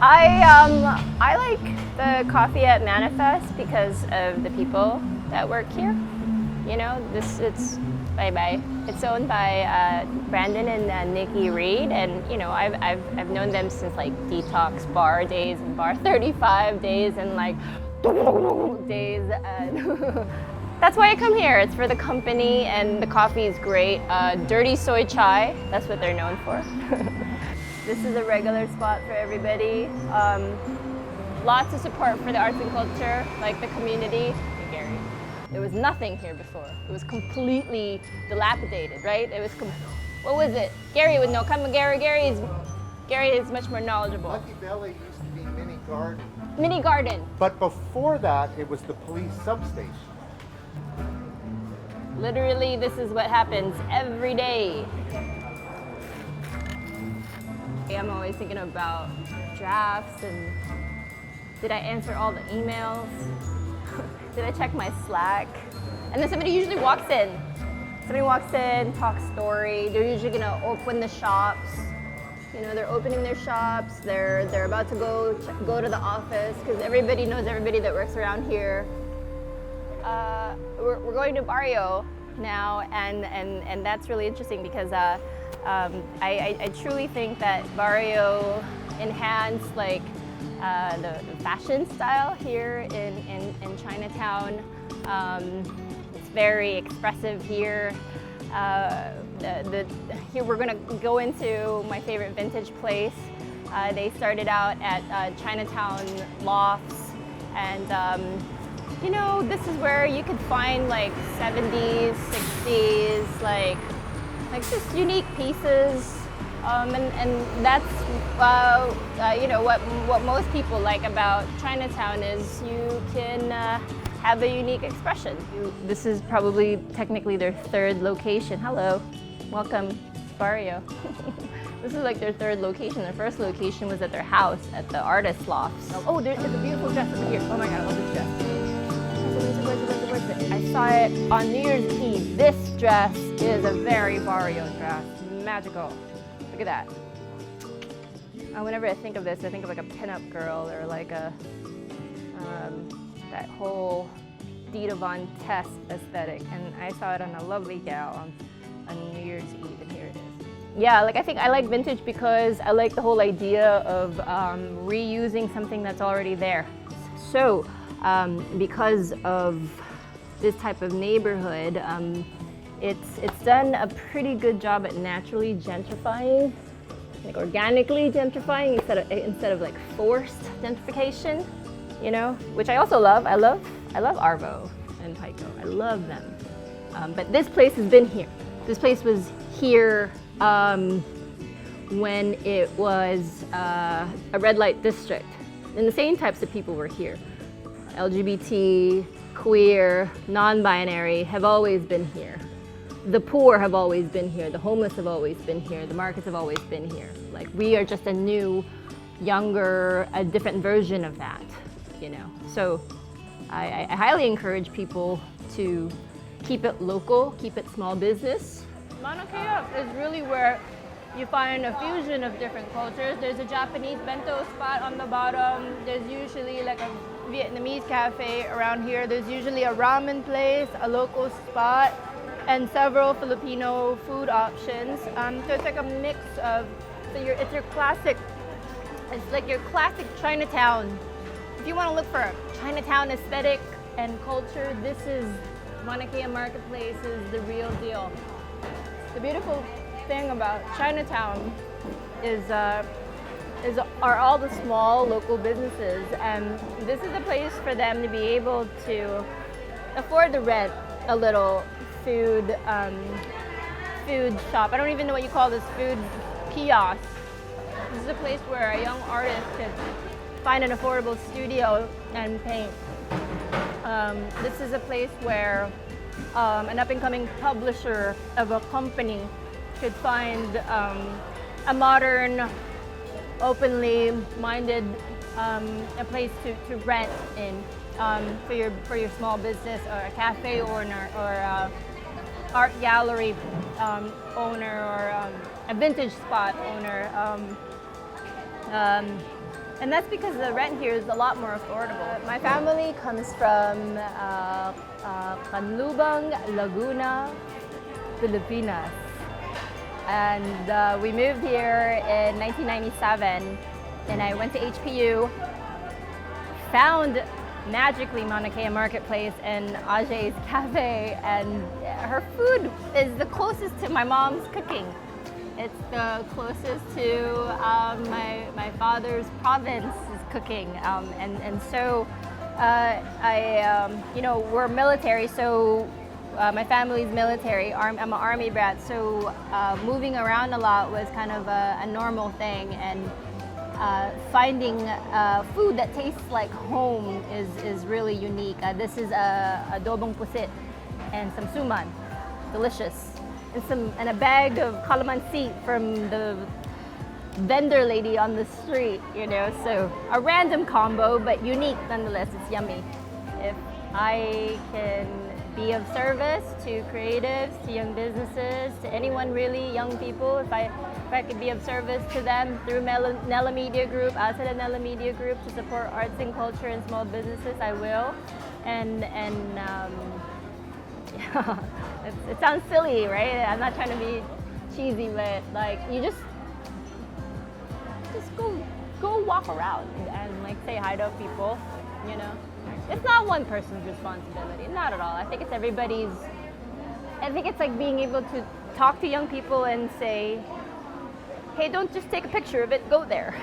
I like the coffee at Manifest because of the people that work here. You know, it's It's owned by Brandon and Nikki Reed, and you know, I've known them since like Detox Bar days and Bar 35 days and like days. And that's why I come here. It's for the company, and the coffee is great. Dirty soy chai. That's what they're known for. This is a regular spot for everybody. Lots of support for the arts and culture, like the community. Hey, Gary. There was nothing here before. It was completely dilapidated, right? It was, what was it? Gary would know. Come on, Gary. Gary is much more knowledgeable. Lucky Valley used to be Mini Garden. Mini garden. But before that, it was the police substation. Literally, this is what happens every day. I'm always thinking about drafts and did I answer all the emails? Did I check my Slack? And then somebody usually walks in. Somebody walks in, talks story. They're usually gonna open the shops. You know, they're opening their shops. They're about to go to the office because everybody knows everybody that works around here. We're going to Barrio now, and that's really interesting because I truly think that Barrio enhanced like the fashion style here in Chinatown. It's very expressive here. Here we're gonna go into my favorite vintage place. They started out at Chinatown Lofts, and you know, this is where you could find like 70s, 60s, like just unique pieces. And that's you know what most people like about Chinatown is you can have a unique expression. This is probably technically their third location. Hello, welcome, Barrio. This is like their third location. Their first location was at their house at the Artist Lofts. Oh, there's a beautiful dress over here. Oh my God, I love this dress. Where's it? I saw it on New Year's Eve. This dress is a very Barrio dress. Magical. Look at that. Whenever I think of this, I think of like a pinup girl or like a that whole Dita Von Tess aesthetic. And I saw it on a lovely gal on New Year's Eve, and here it is. Yeah, like I think I like vintage because I like the whole idea of reusing something that's already there. So, because of this type of neighborhood, it's done a pretty good job at naturally gentrifying, like organically gentrifying instead of like forced gentrification, you know, which I also love. I love Arvo and Pico. I love them. But this place has been here. This place was here when it was a red light district, and the same types of people were here. LGBT, queer, non-binary have always been here. The poor have always been here. The homeless have always been here. The markets have always been here. Like, we are just a new, younger, a different version of that, you know. So I highly encourage people to keep it local, keep it small business. Mauna Kea is really where you find a fusion of different cultures. There's a Japanese bento spot on the bottom. There's usually like a Vietnamese cafe around here. There's usually a ramen place, a local spot, and several Filipino food options. So it's like a mix of, it's like your classic Chinatown. If you want to look for a Chinatown aesthetic and culture, this is Mauna Kea Marketplace is the real deal. The beautiful thing about Chinatown are all the small local businesses, and this is a place for them to be able to afford to rent a little food shop. I don't even know what you call this, food kiosk. This is a place where a young artist could find an affordable studio and paint. This is a place where an up-and-coming publisher of a company could find a modern, openly minded a place to rent in for your small business, or a cafe owner, or art gallery owner, or a vintage spot owner. And that's because the rent here is a lot more affordable. My family comes from Canlubang, Laguna, Pilipinas. And we moved here in 1997, and I went to HPU, found magically Mauna Kea Marketplace and Ajay's Cafe, and her food is the closest to my mom's cooking. It's the closest to my father's province's cooking, and so we're military, so my family's military. I'm an army brat, so moving around a lot was kind of a normal thing, and finding food that tastes like home is really unique. This is adobong pusit and some suman, delicious, and a bag of calamansi from the vendor lady on the street. So a random combo, but unique nonetheless. It's yummy. If I can be of service to creatives, to young businesses, to anyone really, young people, if I could be of service to them through Nella Media Group, outside of Nella Media Group, to support arts and culture and small businesses, I will. And it sounds silly, right? I'm not trying to be cheesy, but like you just go walk around and like say hi to people. It's not one person's responsibility, not at all. I think it's everybody's. I think it's like being able to talk to young people and say, hey, don't just take a picture of it, go there.